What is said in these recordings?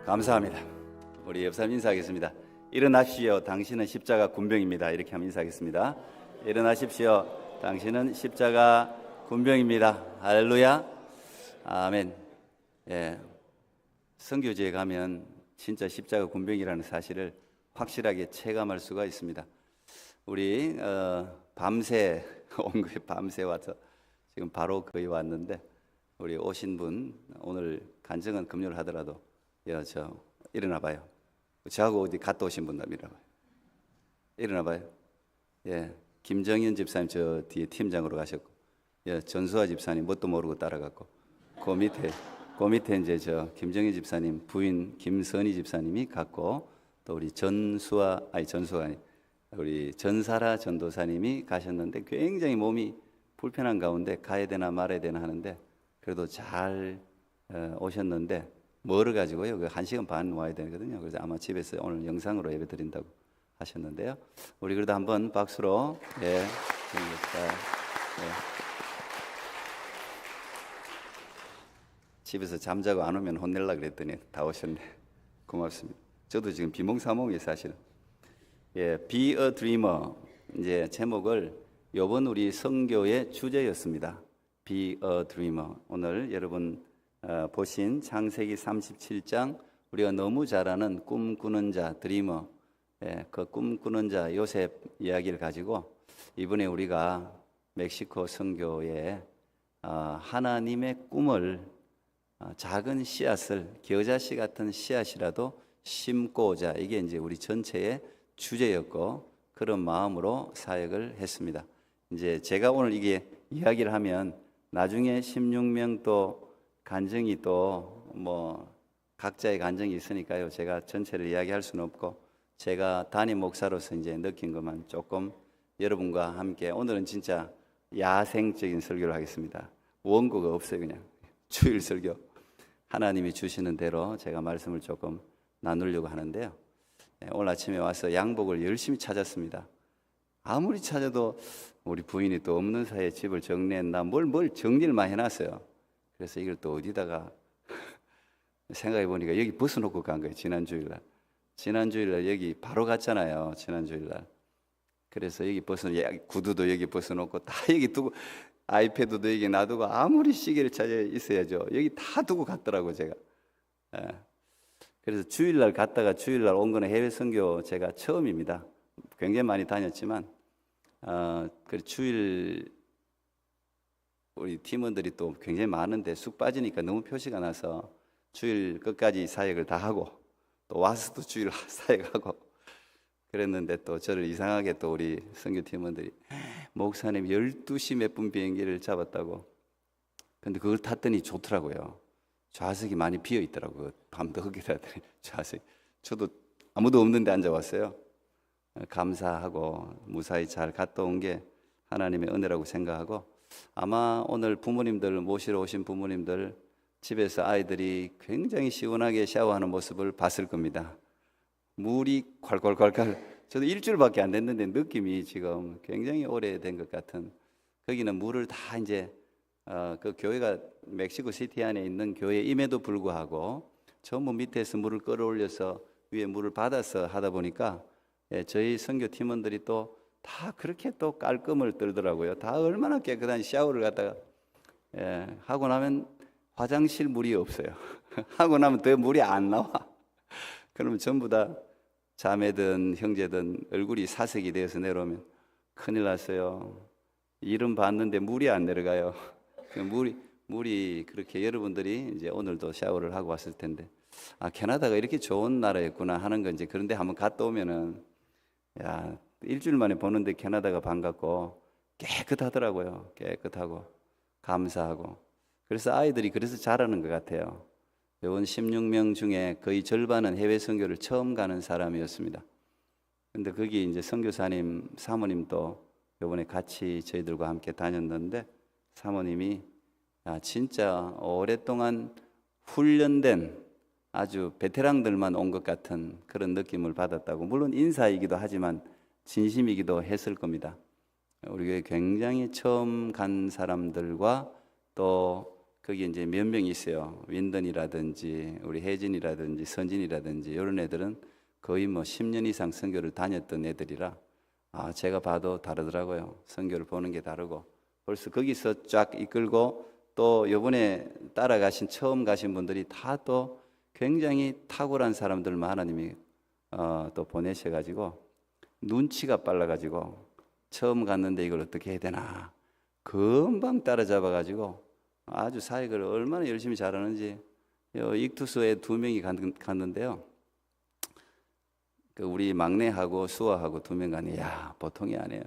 감사합니다. 우리 옆 사람 인사하겠습니다. 일어나십시오. 당신은 십자가 군병입니다. 이렇게 하면 인사하겠습니다. 일어나십시오. 당신은 십자가 군병입니다. 할렐루야. 아멘. 예, 선교지에 가면 진짜 십자가 군병이라는 사실을 확실하게 체감할 수가 있습니다. 우리 밤새 온 거예요. 밤새 와서 지금 바로 거의 왔는데, 우리 오신 분 오늘 간증은 금요일 하더라도 저 일어나 봐요. 저하고 어디 갔다 오신 분들 일어나 봐요. 일어나 봐요. 예, 김정현 집사님 저 뒤에 팀장으로 가셨고, 예, 전수아 집사님 뭣도 모르고 따라갔고, 그 밑에 이제 저 김정현 집사님 부인 김선희 집사님이 갔고, 또 우리 전수아가 아니 우리 전사라 전도사님이 가셨는데, 굉장히 몸이 불편한 가운데 가야 되나 말아야 되나 하는데 그래도 잘 오셨는데, 멀어 가지고요. 1시간 반 와야 되거든요. 그래서 아마 집에서 오늘 영상으로 예배 드린다고 하셨는데요. 우리 그래도 한번 박수로 예. 집에서 잠자고 안 오면 혼낼라 그랬더니 다 오셨네. 고맙습니다. 저도 지금 비몽사몽이 사실은. 예, Be a Dreamer 이제 제목을 요번 우리 선교의 주제였습니다. Be a Dreamer. 오늘 여러분 보신 창세기 37장 우리가 너무 잘 아는 꿈꾸는 자 드리머, 예, 그 꿈꾸는 자 요셉 이야기를 가지고 이번에 우리가 멕시코 선교에 하나님의 꿈을 작은 씨앗을 겨자씨 같은 씨앗이라도 심고자, 이게 이제 우리 전체의 주제였고 그런 마음으로 사역을 했습니다. 이제 제가 오늘 이게 이야기를 하면 나중에 16명 또 간증이 또 뭐 각자의 간증이 있으니까요. 제가 전체를 이야기할 수는 없고 제가 담임 목사로서 이제 느낀 것만 조금 여러분과 함께, 오늘은 진짜 야생적인 설교를 하겠습니다. 원고가 없어요. 그냥 주일 설교. 하나님이 주시는 대로 제가 말씀을 조금 나누려고 하는데요. 오늘 아침에 와서 양복을 열심히 찾았습니다. 아무리 찾아도 우리 부인이 또 없는 사이에 집을 정리했나 뭘 정리를 많이 해놨어요. 그래서 이걸 또 어디다가 생각해 보니까 여기 벗어놓고 간 거예요. 지난 주일날 여기 바로 갔잖아요. 지난 주일날. 그래서 여기 구두도 여기 벗어놓고 다 여기 두고, 아이패드도 여기 놔두고, 아무리 시계를 찾아 있어야죠. 여기 다 두고 갔더라고 제가. 예. 그래서 주일날 갔다가 주일날 온 거는 해외 선교 제가 처음입니다. 굉장히 많이 다녔지만 그 주일 우리 팀원들이 또 굉장히 많은데 쑥 빠지니까 너무 표시가 나서 주일 끝까지 사역을 다 하고 또 와서 또 주일 사역하고 그랬는데, 또 저를 이상하게 또 우리 선교 팀원들이 목사님 12시 몇 분 비행기를 잡았다고. 근데 그걸 탔더니 좋더라고요. 좌석이 많이 비어 있더라고요. 밤도 흑이라더니 좌석. 저도 아무도 없는데 앉아왔어요. 감사하고 무사히 잘 갔다 온 게 하나님의 은혜라고 생각하고, 아마 오늘 부모님들 모시러 오신 부모님들 집에서 아이들이 굉장히 시원하게 샤워하는 모습을 봤을 겁니다. 물이 콸콸콸콸. 저도 일주일밖에 안 됐는데 느낌이 지금 굉장히 오래된 것 같은. 거기는 물을 다 이제 그 교회가 멕시코 시티 안에 있는 교회임에도 불구하고 전부 밑에서 물을 끌어올려서 위에 물을 받아서 하다 보니까, 예, 저희 선교 팀원들이 또 다 그렇게 또 깔끔을 떨더라고요. 다 얼마나 깨끗한 샤워를 갖다가, 예, 하고 나면 화장실 물이 없어요. 하고 나면 더 물이 안 나와. 그러면 전부 다 자매든 형제든 얼굴이 사색이 되어서 내려오면 큰일 났어요. 이름 봤는데 물이 안 내려가요. 물이 그렇게, 여러분들이 이제 오늘도 샤워를 하고 왔을 텐데, 캐나다가 이렇게 좋은 나라였구나 하는 건 이제, 그런데 한번 갔다 오면은, 야, 일주일 만에 보는데 캐나다가 반갑고 깨끗하더라고요. 깨끗하고 감사하고. 그래서 아이들이 그래서 잘하는 것 같아요. 이번 16명 중에 거의 절반은 해외 선교를 처음 가는 사람이었습니다. 근데 거기 이제 선교사님 사모님도 이번에 같이 저희들과 함께 다녔는데, 사모님이 진짜 오랫동안 훈련된 아주 베테랑들만 온 것 같은 그런 느낌을 받았다고. 물론 인사이기도 하지만 진심이기도 했을 겁니다. 우리 교회 굉장히 처음 간 사람들과 또 거기 이제 몇 명이 있어요. 윈던이라든지 우리 혜진이라든지 선진이라든지 이런 애들은 거의 뭐 10년 이상 선교를 다녔던 애들이라 제가 봐도 다르더라고요. 선교를 보는 게 다르고 벌써 거기서 쫙 이끌고 또 이번에 따라가신 처음 가신 분들이 다 또 굉장히 탁월한 사람들만 하나님이 또 보내셔가지고 눈치가 빨라가지고 처음 갔는데 이걸 어떻게 해야 되나 금방 따라잡아가지고 아주 사역을 얼마나 열심히 잘하는지 익투스에 2명이 갔는데요. 우리 막내하고 수아하고 2명 가니 보통이 아니에요.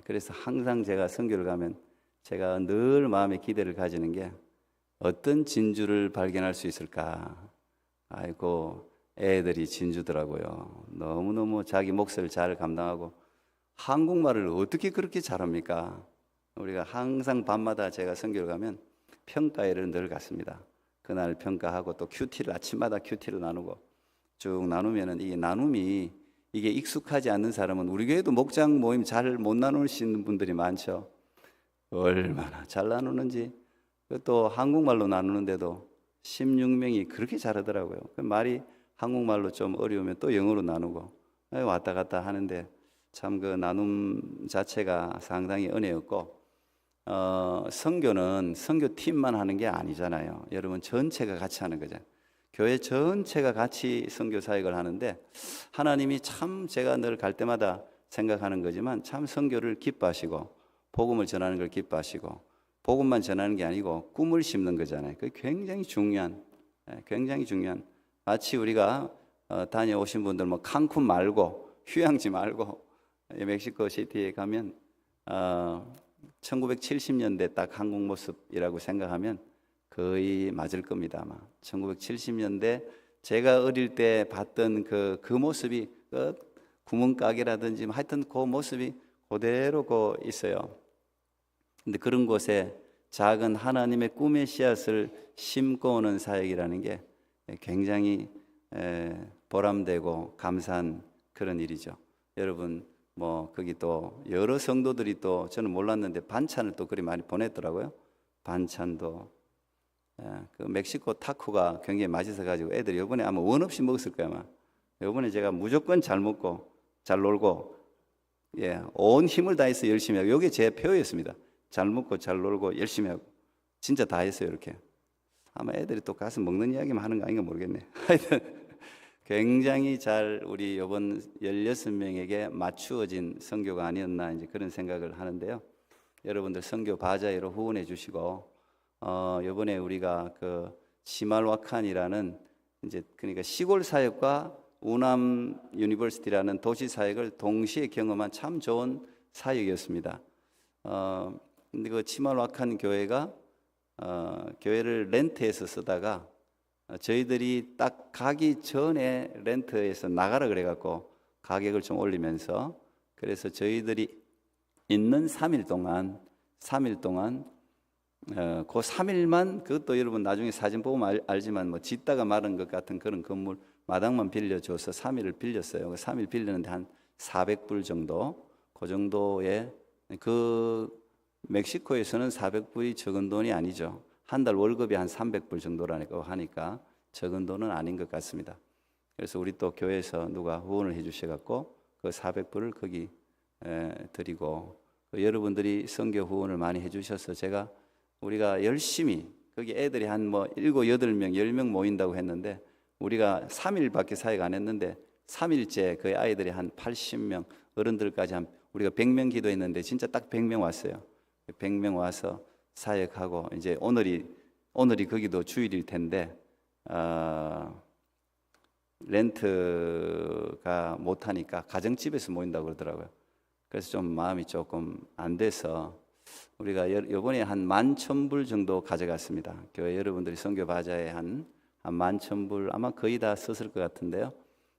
그래서 항상 제가 선교를 가면 제가 늘 마음에 기대를 가지는 게 어떤 진주를 발견할 수 있을까. 아이고 애들이 진주더라고요. 너무너무 자기 몫을 잘 감당하고 한국말을 어떻게 그렇게 잘합니까? 우리가 항상 밤마다 제가 선교를 가면 평가회를 늘 갔습니다. 그날 평가하고 또 큐티를 아침마다 큐티를 나누고 쭉 나누면은 이게 나눔이 이게 익숙하지 않는 사람은 우리 교회도 목장 모임 잘 못 나누시는 분들이 많죠. 얼마나 잘 나누는지 또 한국말로 나누는데도 16명이 그렇게 잘하더라고요. 말이 한국말로 좀 어려우면 또 영어로 나누고 왔다 갔다 하는데 참 그 나눔 자체가 상당히 은혜였고 선교는 선교팀만 하는 게 아니잖아요. 여러분 전체가 같이 하는 거잖아요. 교회 전체가 같이 선교 사역을 하는데 하나님이 참 제가 늘 갈 때마다 생각하는 거지만 참 선교를 기뻐하시고 복음을 전하는 걸 기뻐하시고 복음만 전하는 게 아니고 꿈을 심는 거잖아요. 그게 굉장히 중요한 마치 우리가 다녀오신 분들 뭐 칸쿤 말고 휴양지 말고 멕시코 시티에 가면 1970년대 딱 한국 모습이라고 생각하면 거의 맞을 겁니다. 아마 1970년대 제가 어릴 때 봤던 그 모습이 구멍가게라든지 하여튼 그 모습이 그대로 있어요. 근데 그런 곳에 작은 하나님의 꿈의 씨앗을 심고 오는 사역이라는 게 굉장히 보람되고 감사한 그런 일이죠. 여러분 뭐 거기 또 여러 성도들이 또 저는 몰랐는데 반찬을 또 그리 많이 보냈더라고요. 반찬도 그 멕시코 타코가 굉장히 맛있어 가지고 애들이 이번에 아마 원 없이 먹었을 거야 아마. 이번에 제가 무조건 잘 먹고 잘 놀고 온 힘을 다해서 열심히 하고 이게 제 표였습니다. 잘 먹고 잘 놀고 열심히 하고 진짜 다 했어요. 이렇게 아마 애들이 또 가서 먹는 이야기만 하는 거 아닌가 모르겠네. 하여튼 굉장히 잘 우리 이번 16명에게 맞추어진 선교가 아니었나 이제 그런 생각을 하는데요. 여러분들 선교 바자회로 후원해 주시고 이번에 우리가 그 시말와칸이라는 이제 그러니까 시골 사역과 우남 유니버시티라는 도시 사역을 동시에 경험한 참 좋은 사역이었습니다. 근데 그 시말와칸 교회가 교회를 렌트해서 쓰다가 저희들이 딱 가기 전에 렌트에서 나가라 그래갖고 가격을 좀 올리면서 그래서 저희들이 있는 3일 동안 그 3일만 그것도 여러분 나중에 사진 보면 알지만 뭐 짓다가 마른 것 같은 그런 건물 마당만 빌려줘서 3일을 빌렸어요. 그 3일 빌리는데 한 400불 정도 그 정도의 그 멕시코에서는 400불이 적은 돈이 아니죠. 한 달 월급이 한 300불 정도라고 하니까 적은 돈은 아닌 것 같습니다. 그래서 우리 또 교회에서 누가 후원을 해 주셔갖고 그 400불을 거기 드리고 여러분들이 선교 후원을 많이 해 주셔서 우리가 열심히 거기 애들이 한 뭐 7, 8명, 10명 모인다고 했는데 우리가 3일밖에 사역 안 했는데 3일째 그 아이들이 한 80명, 어른들까지 우리가 100명 기도했는데 진짜 딱 100명 왔어요. 100명 와서 사역하고 이제 오늘이 거기도 주일일 텐데 렌트가 못하니까 가정집에서 모인다고 그러더라고요. 그래서 좀 마음이 조금 안 돼서 우리가 이번에 한 11,000불 정도 가져갔습니다. 교회 여러분들이 선교 바자에 한 11,000불 아마 거의 다 썼을 것 같은데요.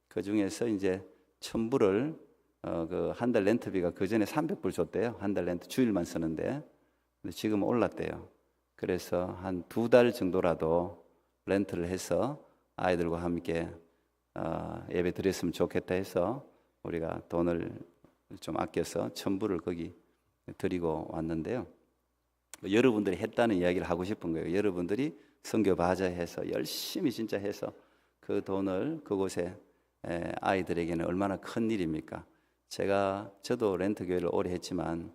그 중에서 이제 1,000불을 그 한 달 렌트비가 그 전에 300불 줬대요. 한 달 렌트 주일만 쓰는데 근데 지금 올랐대요. 그래서 한 2달 정도라도 렌트를 해서 아이들과 함께 예배 드렸으면 좋겠다 해서 우리가 돈을 좀 아껴서 1,000불을 거기 드리고 왔는데요. 뭐 여러분들이 했다는 이야기를 하고 싶은 거예요. 여러분들이 선교 바자해서 열심히 진짜 해서 그 돈을 그곳에 아이들에게는 얼마나 큰 일입니까? 저도 렌트 교회를 오래 했지만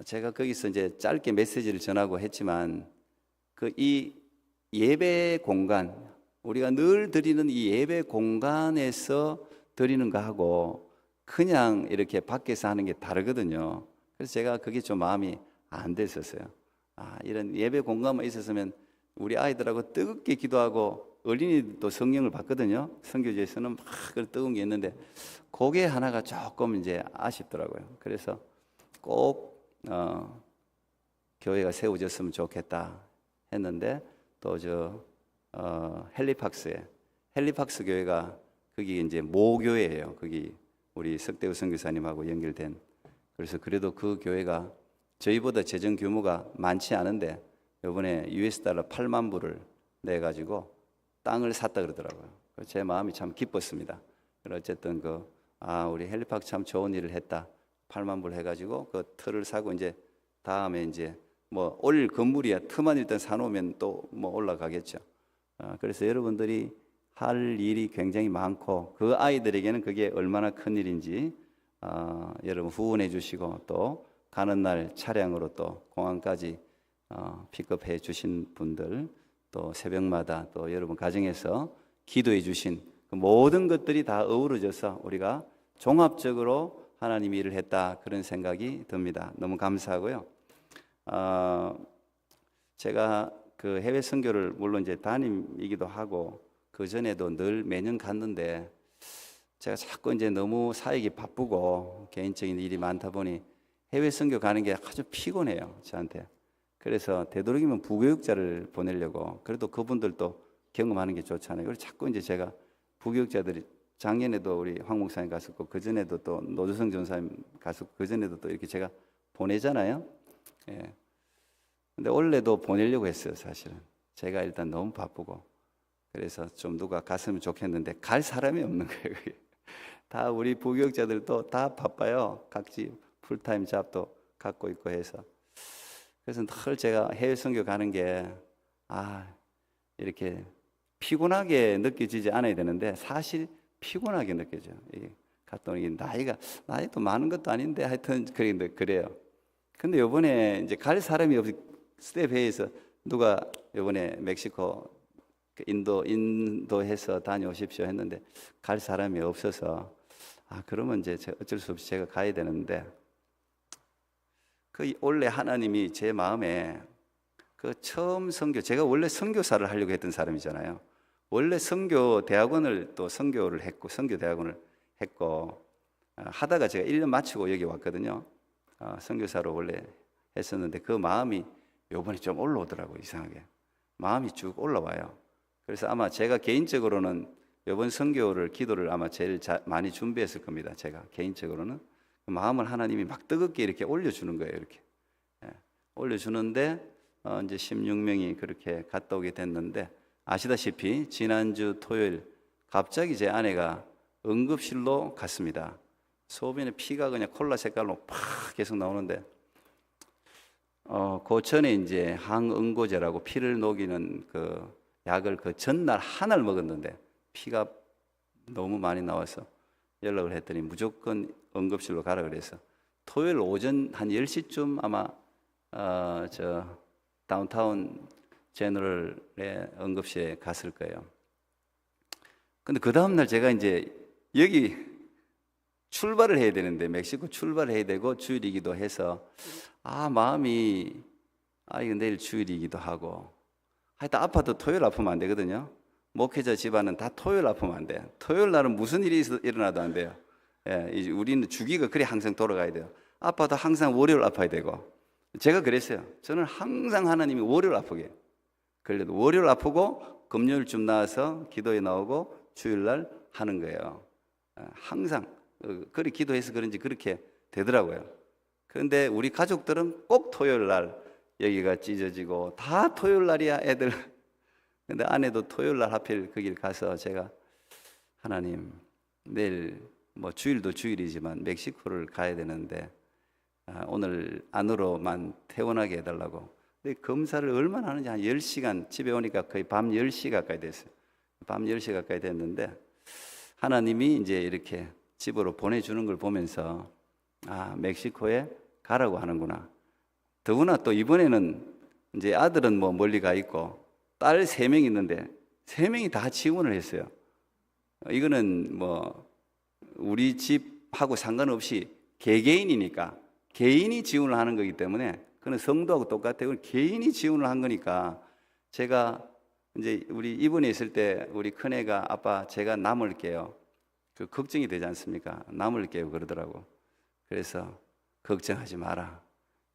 제가 거기서 이제 짧게 메시지를 전하고 했지만 그 이 예배 공간, 우리가 늘 드리는 이 예배 공간에서 드리는 거하고 그냥 이렇게 밖에서 하는 게 다르거든요. 그래서 제가 그게 좀 마음이 안 됐었어요. 이런 예배 공간만 있었으면 우리 아이들하고 뜨겁게 기도하고 어린이도 성령을 받거든요. 선교지에서는 막 뜨거운 게 있는데 그게 하나가 조금 이제 아쉽더라고요. 그래서 꼭 교회가 세워졌으면 좋겠다 했는데 또 헬리팍스 교회가 거기 이제 모교회예요. 거기 우리 석대우 선교사님하고 연결된. 그래서 그래도 그 교회가 저희보다 재정 규모가 많지 않은데 이번에 US 달러 8만 불을 내 가지고 땅을 샀다 그러더라고요. 제 마음이 참 기뻤습니다. 어쨌든 우리 헬리팍스 참 좋은 일을 했다. 8만 불 해가지고 그 틀을 사고 이제 다음에 이제 뭐 올 건물이야 터만 일단 사놓으면 또 뭐 올라가겠죠. 그래서 여러분들이 할 일이 굉장히 많고 그 아이들에게는 그게 얼마나 큰 일인지 여러분 후원해 주시고 또 가는 날 차량으로 또 공항까지 픽업해 주신 분들 또 새벽마다 또 여러분 가정에서 기도해 주신 그 모든 것들이 다 어우러져서 우리가 종합적으로 하나님이 일을 했다 그런 생각이 듭니다. 너무 감사하고요. 제가 그 해외 선교를 물론 이제 담임이기도 하고 그 전에도 늘 매년 갔는데 제가 자꾸 이제 너무 사역이 바쁘고 개인적인 일이 많다 보니 해외 선교 가는 게 아주 피곤해요, 저한테. 그래서 되도록이면 부교육자를 보내려고 그래도 그분들도 경험하는 게 좋잖아요. 그래서 자꾸 이제 제가 부교육자들이 작년에도 우리 황 목사님 갔었고 그 전에도 또 노주성 전사님 갔었고 그 전에도 또 이렇게 제가 보내잖아요. 예. 근데 원래도 보내려고 했어요, 사실은. 제가 일단 너무 바쁘고 그래서 좀 누가 갔으면 좋겠는데 갈 사람이 없는 거예요. 다 우리 부교육자들도 다 바빠요. 각지 풀타임 잡도 갖고 있고 해서. 그래서 늘 제가 해외 선교 가는 게 이렇게 피곤하게 느껴지지 않아야 되는데 사실 피곤하게 느껴져요. 갔다 오니 나이도 많은 것도 아닌데 하여튼 그래요. 근데 이번에 이제 갈 사람이 없이 스텝회에서 누가 이번에 멕시코 인도해서 다녀오십시오 했는데 갈 사람이 없어서 그러면 이제 어쩔 수 없이 제가 가야 되는데 원래 하나님이 제 마음에 처음 제가 원래 선교사를 하려고 했던 사람이잖아요. 원래 선교 대학원을 또 선교를 했고 선교 대학원을 했고 하다가 제가 1년 마치고 여기 왔거든요. 선교사로 원래 했었는데 그 마음이 요번에 좀 올라오더라고요. 이상하게 마음이 쭉 올라와요. 그래서 아마 제가 개인적으로는 이번 선교를 기도를 아마 제일 많이 준비했을 겁니다. 제가 개인적으로는 그 마음을 하나님이 막 뜨겁게 이렇게 올려주는 거예요. 이렇게 올려주는데 이제 16명이 그렇게 갔다 오게 됐는데 아시다시피 지난주 토요일 갑자기 제 아내가 응급실로 갔습니다. 소변에 피가 그냥 콜라 색깔로 팍 계속 나오는데 그 전에 이제 항응고제라고 피를 녹이는 그 약을 그 전날 하나를 먹었는데 피가 너무 많이 나와서 연락을 했더니 무조건 응급실로 가라 그래서 토요일 오전 한 10시쯤 아마 다운타운 제너럴의 응급실에 갔을 거예요. 근데 그 다음날 제가 이제 여기 출발을 해야 되는데 멕시코 출발을 해야 되고 주일이기도 해서 마음이 이거 내일 주일이기도 하고 하여튼 아파도 토요일 아프면 안 되거든요. 목회자 집안은 다 토요일 아프면 안 돼요. 토요일 날은 무슨 일이 일어나도 안 돼요. 이제 우리는 주기가 그래 항상 돌아가야 돼요. 아파도 항상 월요일 아파야 되고 제가 그랬어요. 저는 항상 하나님이 월요일 아프게 해요. 그래도 월요일 아프고 금요일쯤 나와서 기도에 나오고 주일날 하는 거예요. 항상 그렇게 기도해서 그런지 그렇게 되더라고요. 그런데 우리 가족들은 꼭 토요일 날 여기가 찢어지고 다 토요일 날이야 애들. 근데 아내도 토요일 날 하필 거길 가서 제가 하나님 내일 뭐 주일도 주일이지만 멕시코를 가야 되는데 오늘 안으로만 퇴원하게 해달라고. 근데 검사를 얼마나 하는지 한 10시간, 집에 오니까 거의 밤 10시 가까이 됐어요. 밤 10시 가까이 됐는데 하나님이 이제 이렇게 집으로 보내주는 걸 보면서 멕시코에 가라고 하는구나. 더구나 또 이번에는 이제 아들은 뭐 멀리 가 있고 딸 3명 있는데 3명이 다 지원을 했어요. 이거는 뭐 우리 집하고 상관없이 개개인이니까 개인이 지원을 하는 거기 때문에 그는 성도하고 똑같아요. 개인이 지원을 한 거니까 제가 이제 우리 입원해 있을 때 우리 큰애가 아빠 제가 남을게요. 그 걱정이 되지 않습니까? 남을게요 그러더라고. 그래서 걱정하지 마라.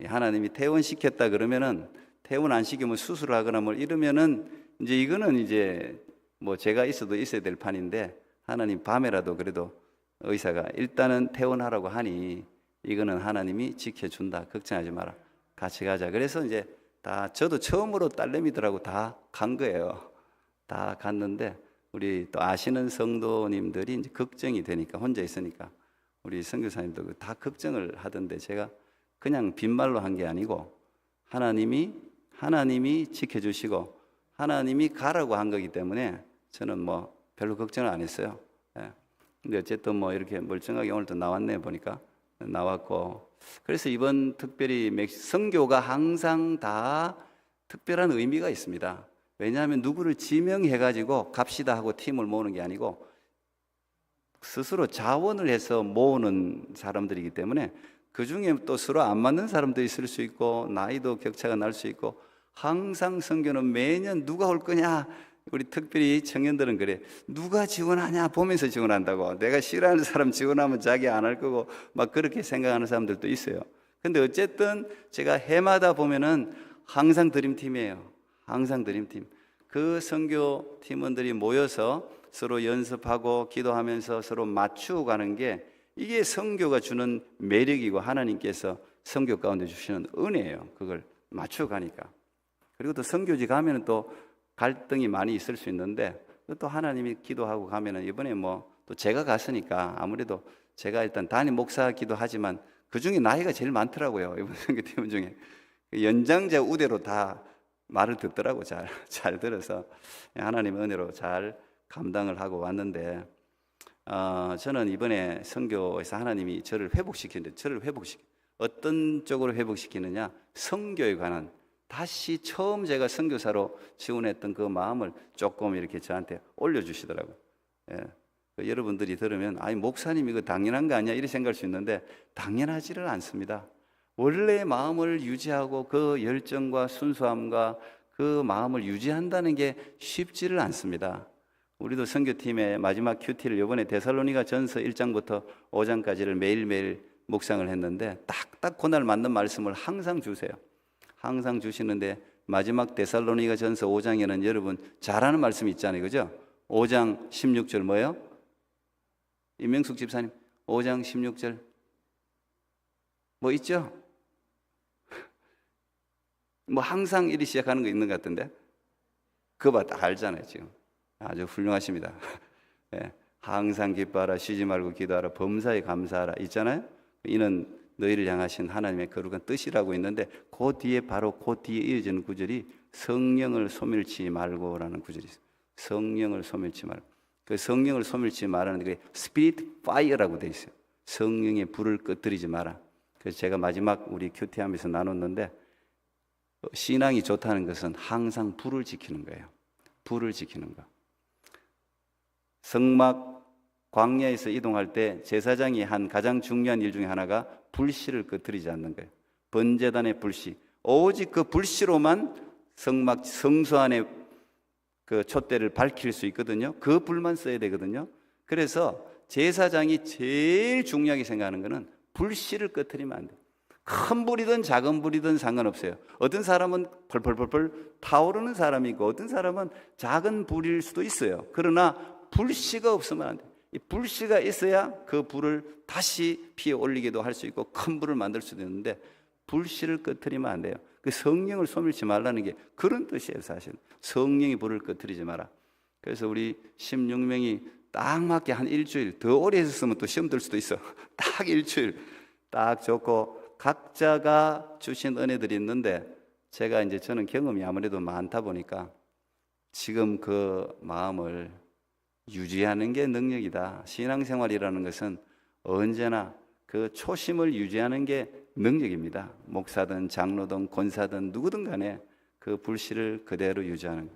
하나님이 퇴원시켰다 그러면은 퇴원 안 시키면 수술을 하거나 뭐 이러면은 이제 이거는 이제 뭐 제가 있어도 있어야 될 판인데 하나님 밤에라도 그래도 의사가 일단은 퇴원하라고 하니 이거는 하나님이 지켜준다. 걱정하지 마라. 같이 가자. 그래서 이제 다 저도 처음으로 딸내미들하고 다 간 거예요. 다 갔는데 우리 또 아시는 성도님들이 이제 걱정이 되니까 혼자 있으니까 우리 선교사님도 다 걱정을 하던데 제가 그냥 빈말로 한 게 아니고 하나님이 지켜주시고 하나님이 가라고 한 거기 때문에 저는 뭐 별로 걱정을 안 했어요. 예. 근데 어쨌든 뭐 이렇게 멀쩡하게 오늘도 나왔네 보니까 나왔고 그래서 이번 특별히 선교가 항상 다 특별한 의미가 있습니다. 왜냐하면 누구를 지명해가지고 갑시다 하고 팀을 모으는 게 아니고 스스로 자원을 해서 모으는 사람들이기 때문에 그 중에 또 서로 안 맞는 사람도 있을 수 있고 나이도 격차가 날 수 있고 항상 선교는 매년 누가 올 거냐 우리 특별히 청년들은 그래 누가 지원하냐 보면서 지원한다고 내가 싫어하는 사람 지원하면 자기 안 할 거고 막 그렇게 생각하는 사람들도 있어요. 근데 어쨌든 제가 해마다 보면은 항상 드림팀이에요. 항상 드림팀. 그 선교 팀원들이 모여서 서로 연습하고 기도하면서 서로 맞추어 가는 게 이게 선교가 주는 매력이고 하나님께서 선교 가운데 주시는 은혜예요. 그걸 맞추어 가니까. 그리고 또 선교지 가면은 또 갈등이 많이 있을 수 있는데 또 하나님이 기도하고 가면은 이번에 뭐 또 제가 갔으니까 아무래도 제가 일단 담임 목사기도 하지만 그 중에 나이가 제일 많더라고요. 이번 선교팀 중에 연장자 우대로 다 말을 듣더라고. 잘 들어서 하나님의 은혜로 잘 감당을 하고 왔는데 저는 이번에 선교에서 하나님이 저를 어떤 쪽으로 회복시키느냐 선교에 관한 다시 처음 제가 선교사로 지원했던 그 마음을 조금 이렇게 저한테 올려주시더라고요. 예. 여러분들이 들으면 아니 목사님 이거 당연한 거 아니야 이렇게 생각할 수 있는데 당연하지를 않습니다. 원래의 마음을 유지하고 그 열정과 순수함과 그 마음을 유지한다는 게 쉽지를 않습니다. 우리도 선교팀의 마지막 큐티를 이번에 데살로니가 전서 1장부터 5장까지를 매일매일 묵상을 했는데 딱딱 그날 맞는 말씀을 항상 주세요. 항상 주시는데 마지막 데살로니가 전서 5장에는 여러분 잘 아는 말씀이 있잖아요. 그죠? 5장 16절 뭐예요? 임명숙 집사님 5장 16절 뭐 있죠? 뭐 항상 이리 시작하는 거 있는 것 같은데 그거 다 알잖아요. 지금 아주 훌륭하십니다. 네. 항상 기뻐하라 쉬지 말고 기도하라 범사에 감사하라 있잖아요. 이는 너희를 향하신 하나님의 거룩한 뜻이라고 있는데 그 뒤에 바로 그 뒤에 이어지는 구절이 성령을 소멸치 말고라는 구절이 있어요. 성령을 소멸치 말고 그 성령을 소멸치 말하는 게 스피릿 파이어라고 돼 있어요. 성령의 불을 꺼뜨리지 마라. 그래서 제가 마지막 우리 큐티하면서 나눴는데 신앙이 좋다는 것은 항상 불을 지키는 거예요. 불을 지키는 거. 성막 광야에서 이동할 때 제사장이 한 가장 중요한 일 중에 하나가 불씨를 꺼뜨리지 않는 거예요. 번제단의 불씨. 오직 그 불씨로만 성막 성소 안에 그 촛대를 밝힐 수 있거든요. 그 불만 써야 되거든요. 그래서 제사장이 제일 중요하게 생각하는 것은 불씨를 꺼뜨리면 안 돼요. 큰 불이든 작은 불이든 상관없어요. 어떤 사람은 펄펄펄펄 타오르는 사람이 있고 어떤 사람은 작은 불일 수도 있어요. 그러나 불씨가 없으면 안 돼요. 이 불씨가 있어야 그 불을 다시 피워 올리기도 할 수 있고 큰 불을 만들 수도 있는데 불씨를 꺼뜨리면 안 돼요. 그 성령을 소멸치 말라는 게 그런 뜻이에요. 사실 성령이 불을 꺼뜨리지 마라. 그래서 우리 16명이 딱 맞게 한 일주일 더 오래 했었으면 또 시험 들 수도 있어. 딱 일주일 딱 좋고 각자가 주신 은혜들이 있는데 제가 이제 저는 경험이 아무래도 많다 보니까 지금 그 마음을 유지하는 게 능력이다. 신앙생활이라는 것은 언제나 그 초심을 유지하는 게 능력입니다. 목사든 장로든 권사든 누구든 간에 그 불씨를 그대로 유지하는.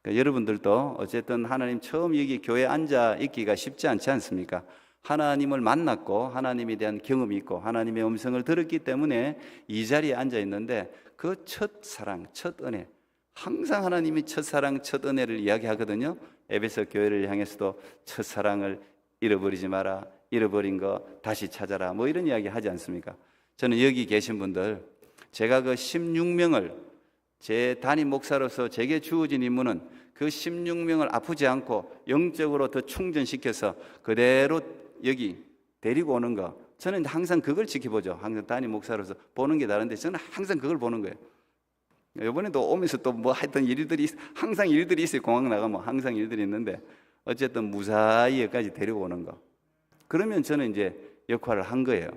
그러니까 여러분들도 어쨌든 하나님 처음 여기 교회에 앉아 있기가 쉽지 않지 않습니까? 하나님을 만났고 하나님에 대한 경험이 있고 하나님의 음성을 들었기 때문에 이 자리에 앉아 있는데 그 첫 사랑, 첫 은혜, 항상 하나님이 첫사랑, 첫 은혜를 이야기하거든요. 에베소 교회를 향해서도 첫사랑을 잃어버리지 마라, 잃어버린 거 다시 찾아라, 뭐 이런 이야기 하지 않습니까? 저는 여기 계신 분들, 제가 그 16명을 제 담임 목사로서 제게 주어진 임무는 그 16명을 아프지 않고 영적으로 더 충전시켜서 그대로 여기 데리고 오는 거, 저는 항상 그걸 지켜보죠. 항상 담임 목사로서 보는 게 다른데 저는 항상 그걸 보는 거예요. 이번에도 오면서 또 뭐 하여튼 일들이 항상 일들이 있어요. 공항 나가면 항상 일들이 있는데 어쨌든 무사히 여기까지 데리고 오는 거. 그러면 저는 이제 역할을 한 거예요.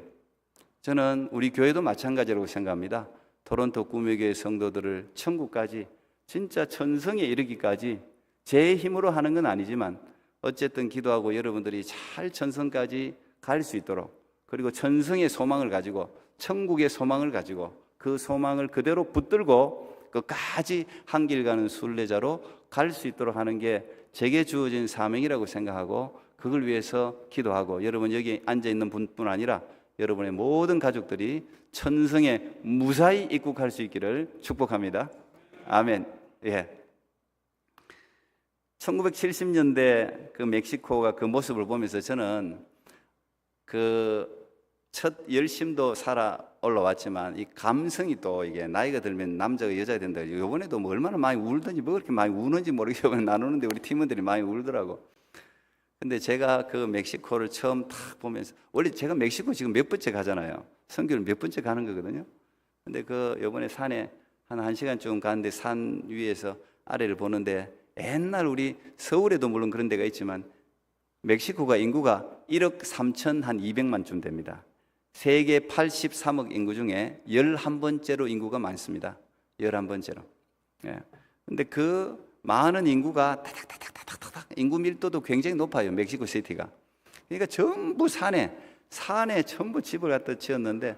저는 우리 교회도 마찬가지라고 생각합니다. 토론토 구매교회 성도들을 천국까지 진짜 천성에 이르기까지 제 힘으로 하는 건 아니지만 어쨌든 기도하고 여러분들이 잘 천성까지 갈 수 있도록, 그리고 천성의 소망을 가지고 천국의 소망을 가지고 그 소망을 그대로 붙들고 끝까지 한 길 가는 순례자로 갈 수 있도록 하는 게 제게 주어진 사명이라고 생각하고 그걸 위해서 기도하고, 여러분 여기 앉아있는 분뿐 아니라 여러분의 모든 가족들이 천성에 무사히 입국할 수 있기를 축복합니다. 아멘. 예. 1970년대 그 멕시코가 그 모습을 보면서 저는 그 첫 열심도 살아 올라왔지만 이 감성이 또 이게 나이가 들면 남자가 여자가 된다. 이번에도 뭐 얼마나 많이 울든지 뭐 그렇게 많이 우는지 모르겠어요. 나누는데 우리 팀원들이 많이 울더라고. 근데 제가 그 멕시코를 처음 딱 보면서, 원래 제가 멕시코 지금 몇 번째 가잖아요. 선교를 몇 번째 가는 거거든요. 근데 그 이번에 산에 한 1시간쯤 가는데 산 위에서 아래를 보는데, 옛날 우리 서울에도 물론 그런 데가 있지만 멕시코가 인구가 1억 3천 한 200만쯤 됩니다. 세계 83억 인구 중에 11번째로 인구가 많습니다. 11번째로. 예. 근데 그 많은 인구가 타닥타닥타닥타닥 인구 밀도도 굉장히 높아요. 멕시코 시티가. 그러니까 전부 산에 전부 집을 갖다 지었는데,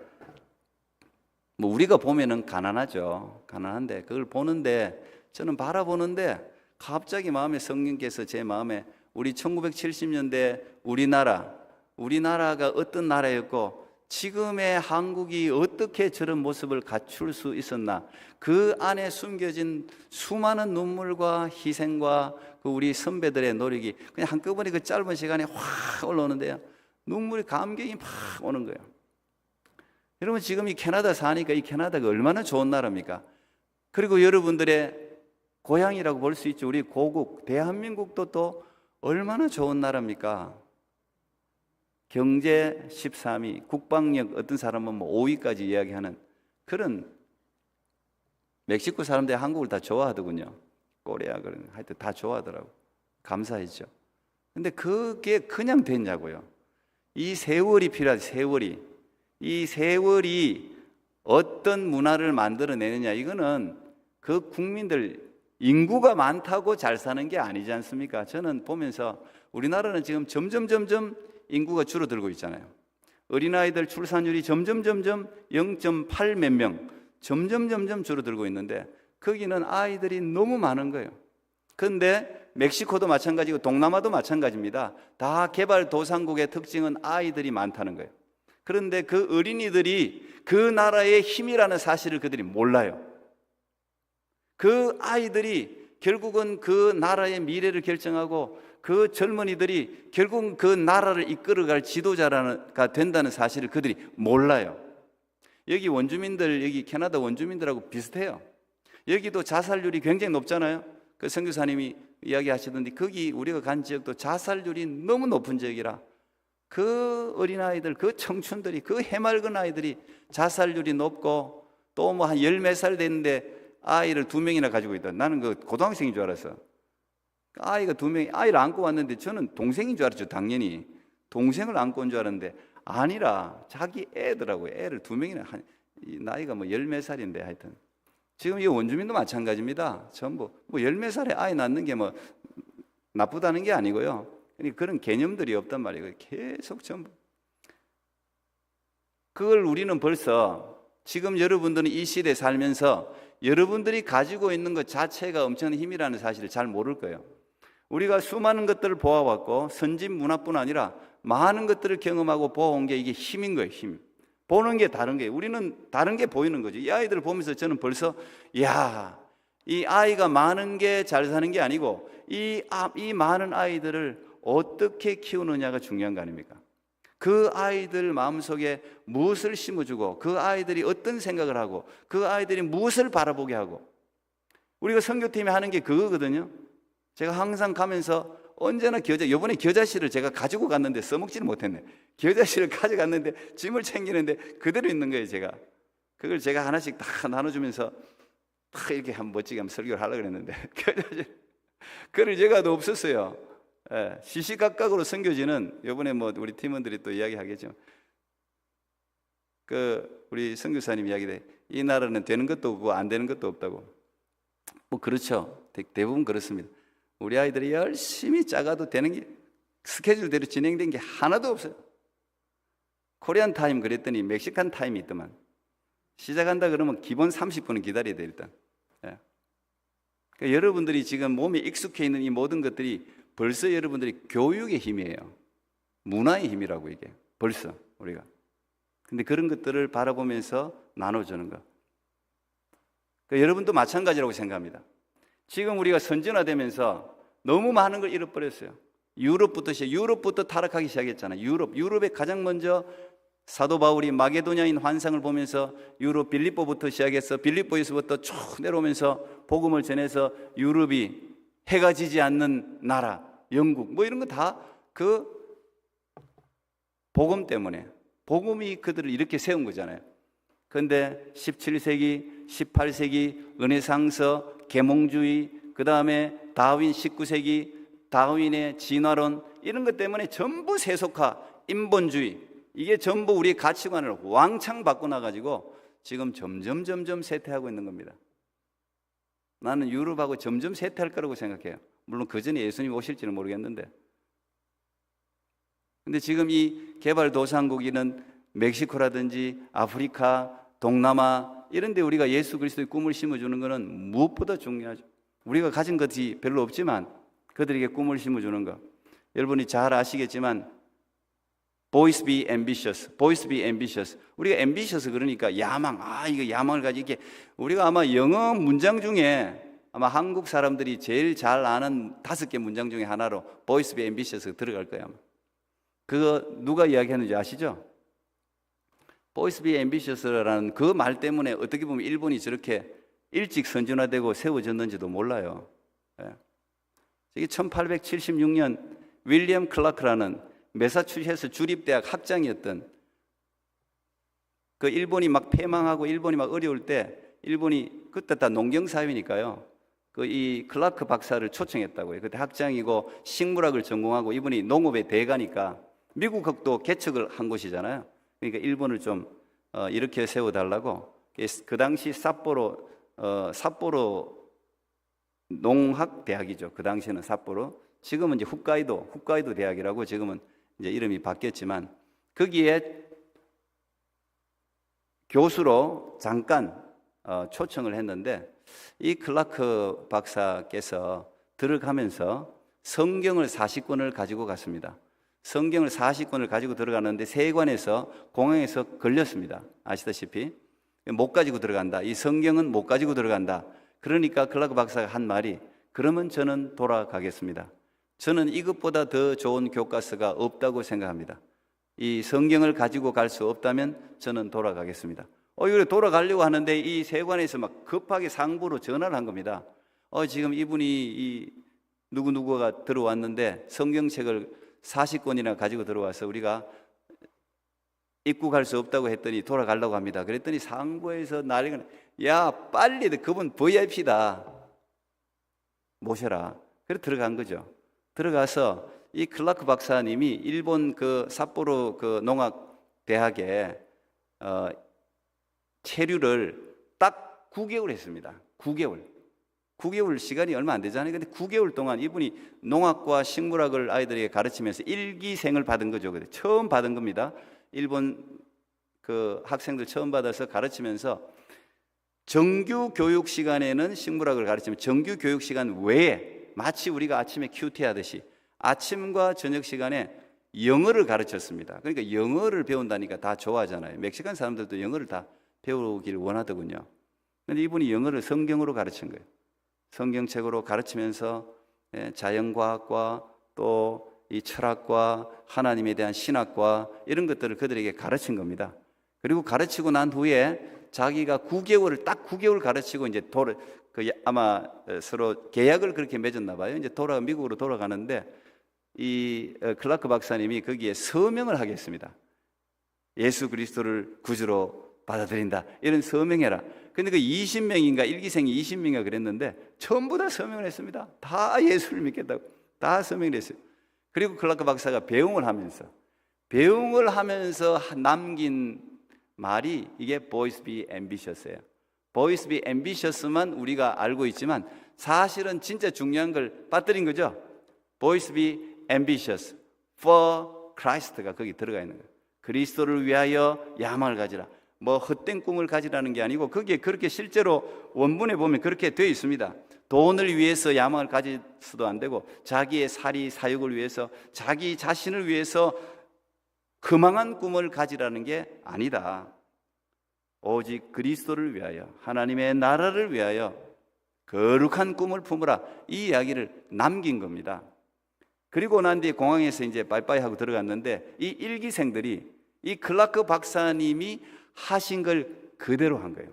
뭐 우리가 보면은 가난하죠. 가난한데 그걸 보는데, 저는 바라보는데 갑자기 마음에 성령께서 제 마음에 우리 1970년대 우리나라가 어떤 나라였고 지금의 한국이 어떻게 저런 모습을 갖출 수 있었나, 그 안에 숨겨진 수많은 눈물과 희생과 그 우리 선배들의 노력이 그냥 한꺼번에 그 짧은 시간에 확 올라오는데요, 눈물이 감격이 막 오는 거예요. 여러분 지금 이 캐나다 사니까 이 캐나다가 얼마나 좋은 나라입니까? 그리고 여러분들의 고향이라고 볼 수 있죠. 우리 고국 대한민국도 또 얼마나 좋은 나라입니까? 경제 13위, 국방력 어떤 사람은 뭐 5위까지 이야기하는 그런, 멕시코 사람들이 한국을 다 좋아하더군요. 코리아 그런 하여튼 다 좋아하더라고. 감사했죠. 근데 그게 그냥 됐냐고요. 이 세월이 필요하지. 세월이. 이 세월이 어떤 문화를 만들어내느냐, 이거는 그 국민들 인구가 많다고 잘 사는 게 아니지 않습니까? 저는 보면서 우리나라는 지금 점점 인구가 줄어들고 있잖아요. 어린아이들 출산율이 점점 0.8 몇 명 점점 줄어들고 있는데 거기는 아이들이 너무 많은 거예요. 그런데 멕시코도 마찬가지고 동남아도 마찬가지입니다. 다 개발도상국의 특징은 아이들이 많다는 거예요. 그런데 그 어린이들이 그 나라의 힘이라는 사실을 그들이 몰라요. 그 아이들이 결국은 그 나라의 미래를 결정하고 그 젊은이들이 결국 그 나라를 이끌어갈 지도자가 된다는 사실을 그들이 몰라요. 여기 원주민들, 여기 캐나다 원주민들하고 비슷해요. 여기도 자살률이 굉장히 높잖아요. 그 선교사님이 이야기하시던데 거기 우리가 간 지역도 자살률이 너무 높은 지역이라 그 어린아이들, 그 청춘들이, 그 해맑은 아이들이 자살률이 높고 또 뭐 한 10몇 살 됐는데 아이를 2명이나 가지고 있다. 나는 그 고등학생인 줄 알았어. 아이가 2명이 아이를 안고 왔는데 저는 동생인 줄 알았죠. 당연히 동생을 안고 온 줄 알았는데 아니라 자기 애더라고요. 애를 2명이나 이 나이가 뭐 10몇 살인데 하여튼 지금 이 원주민도 마찬가지입니다. 전부 뭐 10몇 살에 아이 낳는 게 뭐 나쁘다는 게 아니고요. 그런 개념들이 없단 말이에요. 계속 전부 그걸 우리는 벌써 지금 여러분들은 이 시대에 살면서 여러분들이 가지고 있는 것 자체가 엄청난 힘이라는 사실을 잘 모를 거예요. 우리가 수많은 것들을 보아왔고 선진 문화뿐 아니라 많은 것들을 경험하고 보아온 게 이게 힘인 거예요. 힘. 보는 게 다른 거예요. 우리는 다른 게 보이는 거죠. 이 아이들을 보면서 저는 벌써 이 아이가 많은 게 잘 사는 게 아니고 이 많은 아이들을 어떻게 키우느냐가 중요한 거 아닙니까? 그 아이들 마음속에 무엇을 심어주고 그 아이들이 어떤 생각을 하고 그 아이들이 무엇을 바라보게 하고 우리가 선교팀이 하는 게 그거거든요. 제가 항상 가면서 언제나 이번에 겨자씨를 제가 가지고 갔는데 써먹지를 못했네. 겨자씨를 가져갔는데 짐을 챙기는데 그대로 있는 거예요. 그걸 제가 하나씩 다 나눠주면서 다 이렇게 한번 멋지게 한번 설교를 하려고 그랬는데 겨자씨 그럴 예가도 없었어요. 예, 시시각각으로 선교지는 이번에 뭐 우리 팀원들이 또 이야기하겠죠. 우리 선교사님 이야기대 이 나라는 되는 것도 없고 안 되는 것도 없다고. 뭐 그렇죠. 대부분 그렇습니다. 우리 아이들이 열심히 짜가도 되는 게 스케줄대로 진행된 게 하나도 없어요. 코리안 타임 그랬더니 멕시칸 타임이 있더만. 시작한다 그러면 기본 30분은 기다려야 돼 일단. 예. 그러니까 여러분들이 지금 몸에 익숙해 있는 이 모든 것들이 벌써 여러분들이 교육의 힘이에요. 문화의 힘이라고 이게 벌써 우리가. 근데 그런 것들을 바라보면서 나눠주는 것. 그러니까 여러분도 마찬가지라고 생각합니다. 지금 우리가 선진화되면서 너무 많은 걸 잃어버렸어요. 유럽부터 타락하기 시작했잖아요. 유럽에 가장 먼저 사도 바울이 마게도냐인 환상을 보면서 유럽 빌립보부터 시작해서 빌립보에서부터 쭉 내려오면서 복음을 전해서 유럽이 해가 지지 않는 나라, 영국 뭐 이런 거 다 그 복음 때문에 복음이 그들을 이렇게 세운 거잖아요. 그런데 17세기, 18세기 르네상스, 계몽주의, 그 다음에 다윈 19세기 다윈의 진화론 이런 것 때문에 전부 세속화, 인본주의 이게 전부 우리의 가치관을 왕창 바꿔놔가지고 지금 점점 쇠퇴하고 있는 겁니다. 나는 유럽하고 점점 쇠퇴할 거라고 생각해요. 물론 그 전에 예수님이 오실지는 모르겠는데. 근데 지금 이 개발도상국이는 멕시코라든지 아프리카, 동남아 이런 데 우리가 예수 그리스도의 꿈을 심어주는 것은 무엇보다 중요하죠. 우리가 가진 것이 별로 없지만 그들에게 꿈을 심어주는 것. 여러분이 잘 아시겠지만 Boys be ambitious. Boys be ambitious. 우리가 ambitious 그러니까 야망. 이거 야망을 가지고 이게 우리가 아마 영어 문장 중에 아마 한국 사람들이 제일 잘 아는 5개 문장 중에 하나로 Boys be ambitious 들어갈 거예요. 아마. 그거 누가 이야기하는지 아시죠? Boys be ambitious라는 그 말 때문에 어떻게 보면 일본이 저렇게 일찍 선진화되고 세워졌는지도 몰라요. 이게 1876년 윌리엄 클라크라는 매사추세츠 주립대학 학장이었던 그 일본이 막 패망하고 일본이 막 어려울 때 일본이 그때 다 농경사회니까요. 이 클라크 박사를 초청했다고요. 그때 학장이고 식물학을 전공하고 이분이 농업의 대가니까 미국도 개척을 한 곳이잖아요. 그러니까 일본을 좀 이렇게 세워달라고 그 당시 삿포로 농학대학이죠. 그 당시에는 삿포로. 지금은 이제 홋카이도 대학이라고 지금은 이제 이름이 바뀌었지만 거기에 교수로 잠깐 초청을 했는데 이 클라크 박사께서 들어가면서 성경을 40권을 가지고 갔습니다. 성경을 40권을 가지고 들어가는데 세관에서 공항에서 걸렸습니다. 아시다시피 못 가지고 들어간다. 이 성경은 못 가지고 들어간다. 그러니까 클라크 박사가 한 말이 그러면 저는 돌아가겠습니다. 저는 이것보다 더 좋은 교과서가 없다고 생각합니다. 이 성경을 가지고 갈 수 없다면 저는 돌아가겠습니다. 이거 돌아가려고 하는데 이 세관에서 막 급하게 상부로 전화를 한 겁니다. 지금 이분이 이 누구누구가 들어왔는데 성경책을 40권이나 가지고 들어와서 우리가 입국할 수 없다고 했더니 돌아가려고 합니다. 그랬더니 상부에서 난리가 야 빨리 그분 VIP다 모셔라. 그래서 들어간 거죠. 들어가서 이 클라크 박사님이 일본 그 삿포로 그 농학 대학에 체류를 딱 9개월 했습니다. 9개월 시간이 얼마 안 되잖아요. 근데 9개월 동안 이분이 농학과 식물학을 아이들에게 가르치면서 일기생을 받은 거죠. 처음 받은 겁니다. 일본 그 학생들 처음 받아서 가르치면서 정규 교육 시간에는 식물학을 가르치면 정규 교육 시간 외에 마치 우리가 아침에 큐티 하듯이 아침과 저녁 시간에 영어를 가르쳤습니다. 그러니까 영어를 배운다니까 다 좋아하잖아요. 멕시칸 사람들도 영어를 다 배우길 원하더군요. 그런데 이분이 영어를 성경으로 가르친 거예요. 성경책으로 가르치면서 자연과학과 또 이 철학과 하나님에 대한 신학과 이런 것들을 그들에게 가르친 겁니다. 그리고 가르치고 난 후에 자기가 9개월을 딱 9개월 가르치고 이제 아마 서로 계약을 그렇게 맺었나 봐요. 이제 미국으로 돌아가는데 이 클라크 박사님이 거기에 서명을 하겠습니다. 예수 그리스도를 구주로 받아들인다. 이런 서명해라. 근데 그 20명인가 일기생이 20명인가 그랬는데 전부 다 서명을 했습니다. 다 예수를 믿겠다고 다 서명을 했어요. 그리고 클라크 박사가 배웅을 하면서 남긴 말이 이게 Boys be ambitious예요. Boys be ambitious만 우리가 알고 있지만 사실은 진짜 중요한 걸 빠뜨린 거죠. Boys be ambitious for Christ가 거기 들어가 있는 거예요. 그리스도를 위하여 야망을 가지라. 뭐 헛된 꿈을 가지라는 게 아니고 거기에 그렇게 실제로 원문에 보면 그렇게 되어 있습니다. 돈을 위해서 야망을 가질 수도 안 되고 자기의 사육을 위해서 자기 자신을 위해서 거망한 꿈을 가지라는 게 아니다. 오직 그리스도를 위하여 하나님의 나라를 위하여 거룩한 꿈을 품으라. 이 이야기를 남긴 겁니다. 그리고 난 뒤에 공항에서 이제 빠이빠이 하고 들어갔는데 이 일기생들이 이 클라크 박사님이 하신 걸 그대로 한 거예요.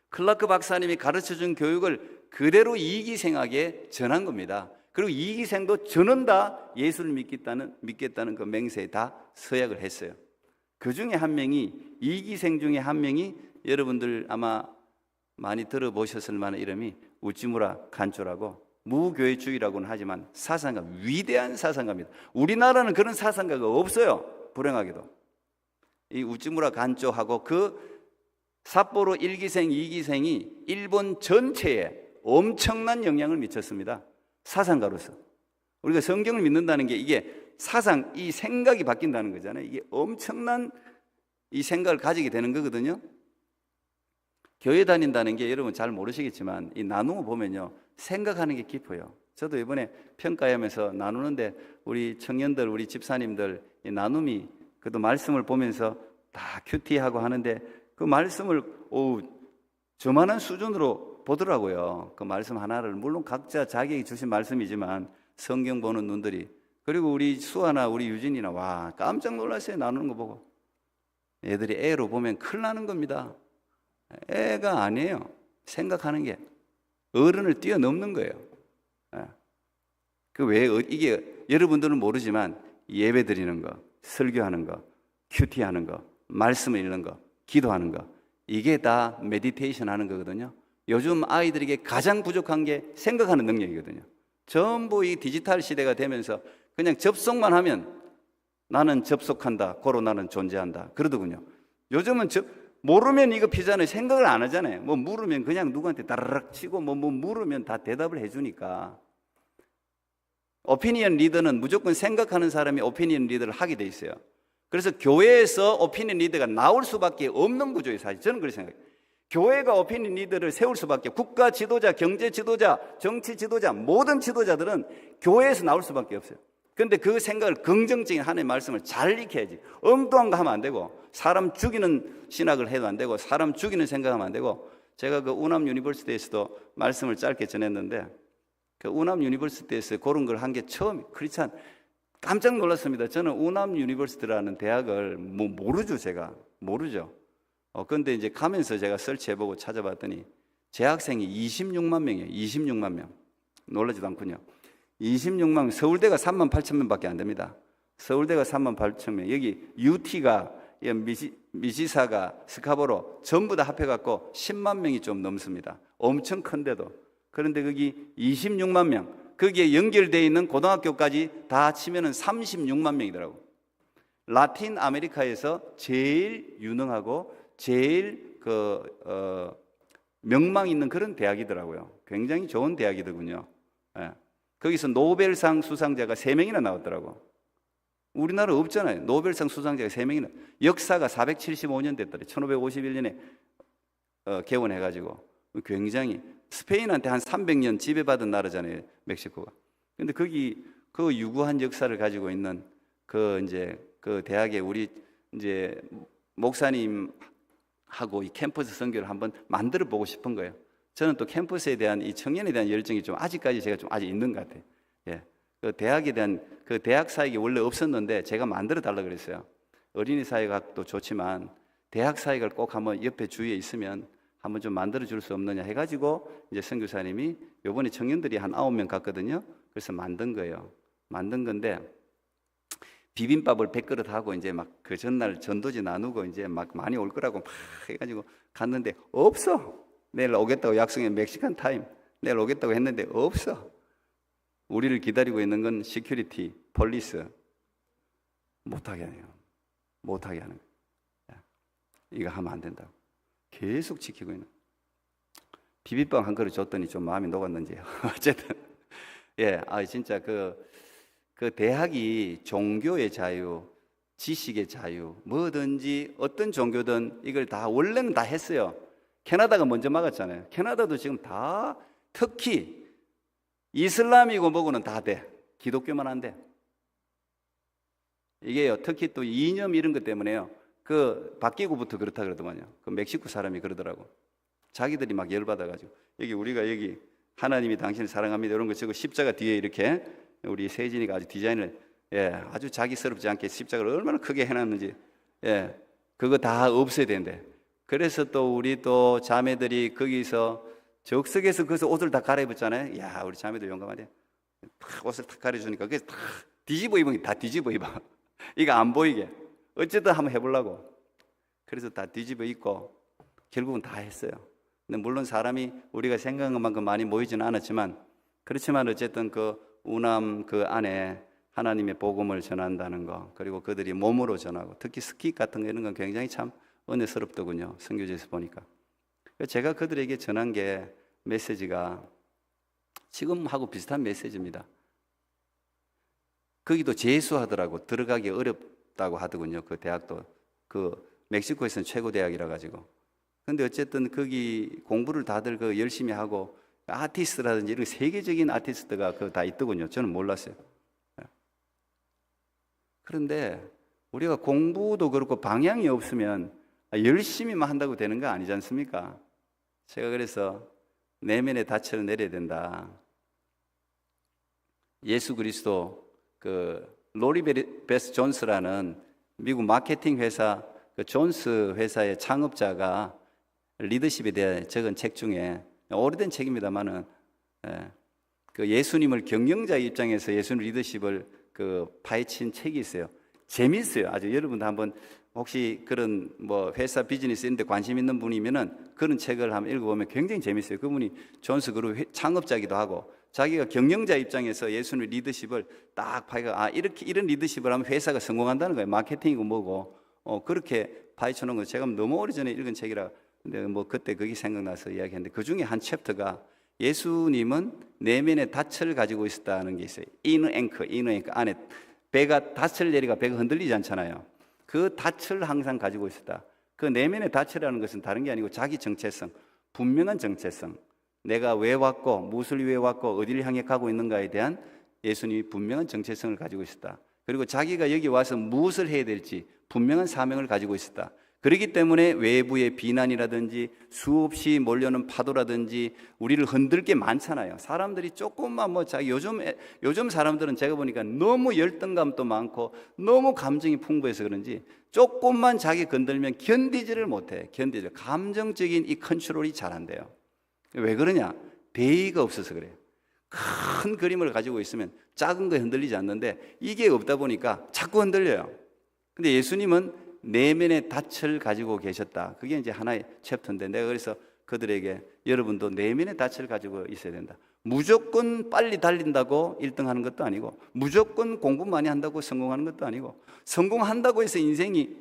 클라크 박사님이 가르쳐준 교육을 그대로 이기생에게 전한 겁니다. 그리고 이기생도 저는 다 예수를 믿겠다는 그 맹세에 다 서약을 했어요. 그 중에 한 명이 이기생 중에 한 명이 여러분들 아마 많이 들어보셨을 만한 이름이 우찌무라 간조라고 무교회주의라고는 하지만 사상가, 위대한 사상가입니다. 우리나라는 그런 사상가가 없어요. 불행하게도. 이 우찌무라 간조하고 그 삿포로 1기생, 2기생이 일본 전체에 엄청난 영향을 미쳤습니다. 사상가로서. 우리가 성경을 믿는다는 게 이게 이 생각이 바뀐다는 거잖아요. 이게 엄청난 이 생각을 가지게 되는 거거든요. 교회 다닌다는 게 여러분 잘 모르시겠지만 이 나누어 보면요. 생각하는 게 깊어요. 저도 이번에 평가하면서 나누는데 우리 청년들, 우리 집사님들 이 나눔이 그래도 말씀을 보면서 다 큐티하고 하는데 그 말씀을 저만한 수준으로 보더라고요. 그 말씀 하나를 물론 각자 자기에게 주신 말씀이지만 성경 보는 눈들이 그리고 우리 수아나 우리 유진이나 와 깜짝 놀랐어요. 나누는 거 보고 애들이 애로 보면 큰일 나는 겁니다. 애가 아니에요. 생각하는 게 어른을 뛰어넘는 거예요. 이게 여러분들은 모르지만 예배 드리는 거, 설교하는 거, 큐티하는 거, 말씀 읽는 거, 기도하는 거 이게 다 메디테이션 하는 거거든요. 요즘 아이들에게 가장 부족한 게 생각하는 능력이거든요. 전부 이 디지털 시대가 되면서 그냥 접속만 하면 나는 접속한다, 고로 나는 존재한다 그러더군요. 요즘은 모르면 이거 피잖아요. 생각을 안 하잖아요. 뭐 물으면 그냥 누구한테 다르락 치고 뭐 물으면 다 대답을 해주니까. 오피니언 리더는 무조건 생각하는 사람이 오피니언 리더를 하게 돼 있어요. 그래서 교회에서 오피니언 리더가 나올 수밖에 없는 구조예요. 사실 저는 그렇게 생각해요. 교회가 오피니언 리더를 세울 수밖에, 국가 지도자, 경제 지도자, 정치 지도자, 모든 지도자들은 교회에서 나올 수밖에 없어요. 그런데 그 생각을 긍정적인 하나님의 말씀을 잘 익혀야지. 엉뚱한 거 하면 안 되고, 사람 죽이는 신학을 해도 안 되고, 사람 죽이는 생각하면 안 되고. 제가 그 우남 유니버시티에서도 말씀을 짧게 전했는데, 그 우남 유니버시티에서 그런 걸 한 게 처음, 크리스찬 깜짝 놀랐습니다. 저는 우남 유니버시티라는 대학을 모르죠, 제가 모르죠. 그런데 이제 가면서 제가 설치해보고 찾아봤더니 재학생이 26만 명이에요. 26만 명. 놀라지도 않군요. 26만 명, 서울대가 3만 8천 명밖에 안 됩니다. 서울대가 3만 8천 명. 여기 UT가 미시사가 스카보로 전부 다 합해갖고 10만 명이 좀 넘습니다. 엄청 큰데도. 그런데 거기 26만 명. 거기에 연결되어 있는 고등학교까지 다 치면은 36만 명이더라고. 라틴 아메리카에서 제일 유능하고 제일 명망 있는 그런 대학이더라고요. 굉장히 좋은 대학이더군요. 예. 거기서 노벨상 수상자가 3명이나 나왔더라고. 우리나라 없잖아요. 노벨상 수상자가 3명이나. 역사가 475년 됐더래. 1551년에 개원해가지고. 굉장히 스페인한테 한 300년 지배받은 나라잖아요, 멕시코가. 근데 거기 그 유구한 역사를 가지고 있는 그 대학에 우리 이제 목사님하고 이 캠퍼스 선교를 한번 만들어 보고 싶은 거예요. 저는 또 캠퍼스에 대한 이 청년에 대한 열정이 좀 아직까지 제가 좀 아직 있는 것 같아요. 예. 그 대학에 대한 그 대학 사역이 원래 없었는데 제가 만들어 달라 그랬어요. 어린이 사역학도 좋지만 대학 사역을 꼭 한번 옆에 주위에 있으면 한번 좀 만들어 줄 수 없느냐 해가지고 이제 선교사님이 요번에 청년들이 한 9명 갔거든요. 그래서 만든 거예요. 만든 건데 비빔밥을 100그릇 하고 이제 막 그 전날 전도지 나누고 이제 막 많이 올 거라고 막 해가지고 갔는데 없어. 내일 오겠다고 약속해. 멕시칸 타임 내일 오겠다고 했는데 없어. 우리를 기다리고 있는 건 시큐리티, 폴리스 못하게 하네요. 못하게 하는 거예요. 이거 하면 안 된다고 계속 지키고 있는. 비빔밥 한 그릇 줬더니 좀 마음이 녹았는지 어쨌든 예, 진짜 그 대학이 종교의 자유, 지식의 자유, 뭐든지 어떤 종교든 이걸 다 원래는 다 했어요. 캐나다가 먼저 막았잖아요. 캐나다도 지금 다 특히 이슬람이고 뭐고는 다 돼. 기독교만 안 돼. 이게요, 특히 또 이념 이런 것 때문에요. 그 바뀌고부터 그렇다 그러더만요. 그 멕시코 사람이 그러더라고. 자기들이 막 열받아가지고 우리가 여기 하나님이 당신을 사랑합니다 이런 거 적고 십자가 뒤에 이렇게 우리 세진이가 아주 디자인을 아주 자기스럽지 않게 십자가를 얼마나 크게 해놨는지 그거 다 없애야 된대. 그래서 또 우리 또 자매들이 거기서 적석에서 거기서 옷을 다 갈아입었잖아요. 야, 우리 자매들 용감하대. 옷을 다 갈아주니까 그래서 다 뒤집어 입은 게 다 뒤집어 입어. 이거 안 보이게 어쨌든 한번 해보려고. 그래서 다 뒤집어 입고 결국은 다 했어요. 근데 물론 사람이 우리가 생각한 것만큼 많이 모이지는 않았지만 그렇지만 어쨌든 그 우남 그 안에 하나님의 복음을 전한다는 거, 그리고 그들이 몸으로 전하고 특히 스키 같은 거 이런 건 굉장히 참 은혜스럽더군요. 선교지에서 보니까. 제가 그들에게 전한 게 메시지가 지금하고 비슷한 메시지입니다. 거기도 재수하더라고. 들어가기 어렵다고 하더군요. 그 대학도 그 멕시코에서는 최고 대학이라 가지고. 근데 어쨌든 거기 공부를 다들 그 열심히 하고 아티스트라든지 이런 세계적인 아티스트가 그 다 있더군요. 저는 몰랐어요. 그런데 우리가 공부도 그렇고 방향이 없으면 열심히만 한다고 되는 거 아니지 않습니까? 제가 그래서 내면의 닻을 내려야 된다. 예수 그리스도 그 로리 베스 존스라는 미국 마케팅 회사 그 존스 회사의 창업자가 리더십에 대해 적은 책 중에 오래된 책입니다만은 그 예수님을 경영자 입장에서 예수님 리더십을 그 파헤친 책이 있어요. 재밌어요. 아주 여러분도 한번 혹시 그런 뭐 회사 비즈니스 이런 데 관심 있는 분이면은 그런 책을 한번 읽어보면 굉장히 재밌어요. 그분이 존스 그룹 창업자기도 하고 자기가 경영자 입장에서 예수님의 리더십을 딱 파헤가 이렇게 이런 리더십을 하면 회사가 성공한다는 거예요. 마케팅이고 뭐고 그렇게 파헤쳐 놓은 거 제가 너무 오래전에 읽은 책이라 근데 뭐 그때 그게 생각나서 이야기했는데 그 중에 한 챕터가 예수님은 내면의 닻을 가지고 있었다는 게 있어요. inner anchor 안에 배가 닻을 내리가 배가 흔들리지 않잖아요. 그 닻을 항상 가지고 있었다. 그 내면의 닻이라는 것은 다른 게 아니고 자기 정체성, 분명한 정체성. 내가 왜 왔고 무엇을 위해 왔고 어디를 향해 가고 있는가에 대한 예수님이 분명한 정체성을 가지고 있었다. 그리고 자기가 여기 와서 무엇을 해야 될지 분명한 사명을 가지고 있었다. 그렇기 때문에 외부의 비난이라든지 수없이 몰려오는 파도라든지 우리를 흔들 게 많잖아요. 사람들이 조금만 뭐 자기 요즘 사람들은 제가 보니까 너무 열등감도 많고 너무 감정이 풍부해서 그런지 조금만 자기 건들면 견디지를 못해. 감정적인 이 컨트롤이 잘 안 돼요. 왜 그러냐? 대의가 없어서 그래요. 큰 그림을 가지고 있으면 작은 거 흔들리지 않는데 이게 없다 보니까 자꾸 흔들려요. 근데 예수님은 내면의 닻을 가지고 계셨다. 그게 이제 하나의 챕터인데 내가 그래서 그들에게 여러분도 내면의 닻을 가지고 있어야 된다. 무조건 빨리 달린다고 1등 하는 것도 아니고, 무조건 공부 많이 한다고 성공하는 것도 아니고, 성공한다고 해서 인생이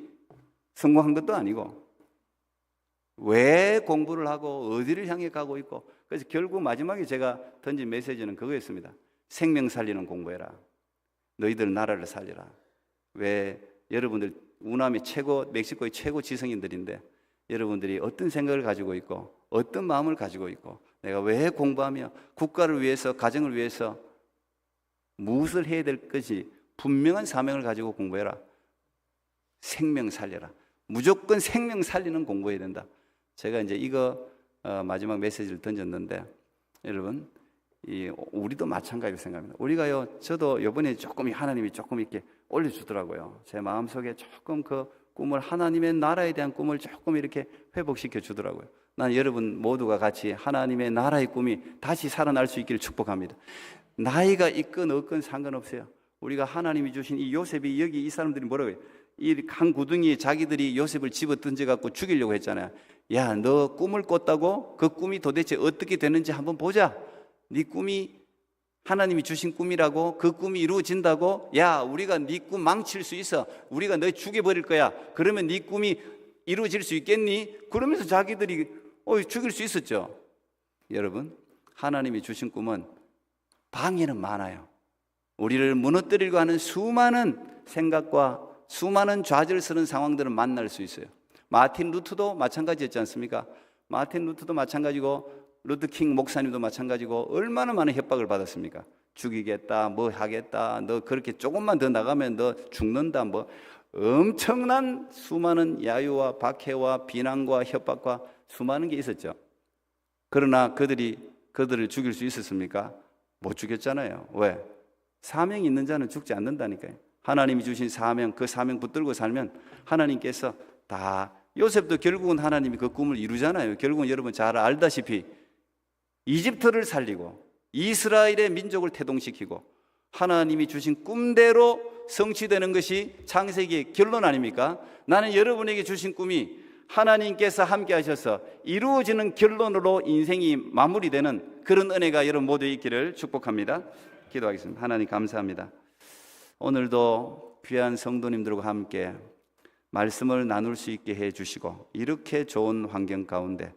성공한 것도 아니고, 왜 공부를 하고 어디를 향해 가고 있고. 그래서 결국 마지막에 제가 던진 메시지는 그거였습니다. 생명 살리는 공부해라. 너희들 나라를 살려라. 왜 여러분들 우남의 멕시코의 최고 지성인들인데 여러분들이 어떤 생각을 가지고 있고 어떤 마음을 가지고 있고 내가 왜 공부하며 국가를 위해서 가정을 위해서 무엇을 해야 될 것이 분명한 사명을 가지고 공부해라. 생명 살려라. 무조건 생명 살리는 공부해야 된다. 제가 이제 이거 마지막 메시지를 던졌는데 여러분 우리도 마찬가지로 생각합니다. 우리가요, 저도 이번에 조금 하나님이 조금 이렇게 올려주더라고요. 제 마음속에 조금 그 꿈을, 하나님의 나라에 대한 꿈을 조금 이렇게 회복시켜 주더라고요. 난 여러분 모두가 같이 하나님의 나라의 꿈이 다시 살아날 수 있기를 축복합니다. 나이가 있건 없건 상관없어요. 우리가 하나님이 주신 이 요셉이, 여기 이 사람들이 뭐라고 해요? 이 강 구덩이에 자기들이 요셉을 집어 던져갖고 죽이려고 했잖아요. 야, 너 꿈을 꿨다고? 그 꿈이 도대체 어떻게 되는지 한번 보자. 네 꿈이 하나님이 주신 꿈이라고? 그 꿈이 이루어진다고? 야, 우리가 네 꿈 망칠 수 있어. 우리가 너 죽여버릴 거야. 그러면 네 꿈이 이루어질 수 있겠니? 그러면서 자기들이 죽일 수 있었죠. 여러분, 하나님이 주신 꿈은 방해는 많아요. 우리를 무너뜨리려고 하는 수많은 생각과 수많은 좌절스러운 상황들을 만날 수 있어요. 마틴 루터도 마찬가지였지 않습니까? 마틴 루터도 마찬가지고 루터킹 목사님도 마찬가지고 얼마나 많은 협박을 받았습니까? 죽이겠다, 뭐 하겠다, 너 그렇게 조금만 더 나가면 너 죽는다, 뭐 엄청난 수많은 야유와 박해와 비난과 협박과 수많은 게 있었죠. 그러나 그들을 죽일 수 있었습니까? 못 죽였잖아요. 왜? 사명이 있는 자는 죽지 않는다니까요. 하나님이 주신 사명, 그 사명 붙들고 살면 하나님께서 다, 요셉도 결국은 하나님이 그 꿈을 이루잖아요. 결국은 여러분 잘 알다시피 이집트를 살리고 이스라엘의 민족을 태동시키고 하나님이 주신 꿈대로 성취되는 것이 창세기의 결론 아닙니까? 나는 여러분에게 주신 꿈이 하나님께서 함께 하셔서 이루어지는 결론으로 인생이 마무리되는 그런 은혜가 여러분 모두에 있기를 축복합니다. 기도하겠습니다. 하나님 감사합니다. 오늘도 귀한 성도님들과 함께 말씀을 나눌 수 있게 해주시고 이렇게 좋은 환경 가운데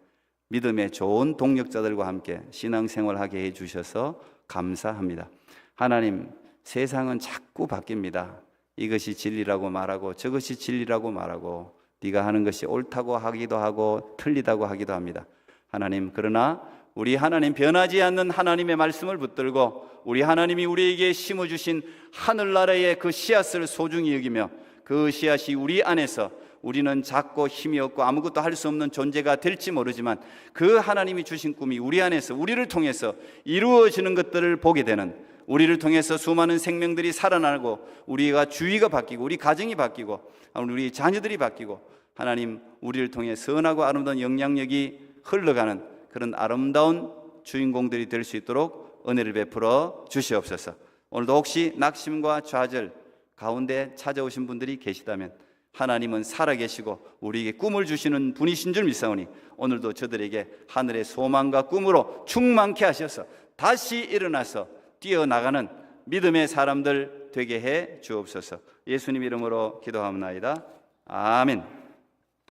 믿음의 좋은 동력자들과 함께 신앙생활하게 해주셔서 감사합니다. 하나님, 세상은 자꾸 바뀝니다. 이것이 진리라고 말하고 저것이 진리라고 말하고 네가 하는 것이 옳다고 하기도 하고 틀리다고 하기도 합니다. 하나님, 그러나 우리 하나님 변하지 않는 하나님의 말씀을 붙들고 우리 하나님이 우리에게 심어주신 하늘나라의 그 씨앗을 소중히 여기며 그 씨앗이 우리 안에서 우리는 작고 힘이 없고 아무것도 할 수 없는 존재가 될지 모르지만 그 하나님이 주신 꿈이 우리 안에서 우리를 통해서 이루어지는 것들을 보게 되는, 우리를 통해서 수많은 생명들이 살아나고 우리가 주위가 바뀌고 우리 가정이 바뀌고 우리 자녀들이 바뀌고 하나님 우리를 통해 선하고 아름다운 영향력이 흘러가는 그런 아름다운 주인공들이 될 수 있도록 은혜를 베풀어 주시옵소서. 오늘도 혹시 낙심과 좌절 가운데 찾아오신 분들이 계시다면 하나님은 살아계시고 우리에게 꿈을 주시는 분이신 줄 믿사오니 오늘도 저들에게 하늘의 소망과 꿈으로 충만케 하셔서 다시 일어나서 뛰어나가는 믿음의 사람들 되게 해 주옵소서. 예수님 이름으로 기도하옵나이다. 아멘.